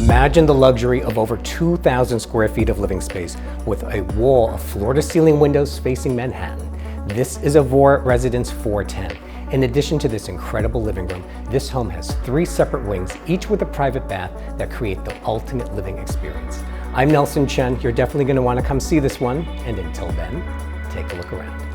Imagine the luxury of over 2,000 square feet of living space with a wall of floor-to-ceiling windows facing Manhattan. This is Avora Residence 410. In addition to this incredible living room, this home has 3 separate wings, each with a private bath that create the ultimate living experience. I'm Nelson Chen. You're definitely going to want to come see this one. And until then, take a look around.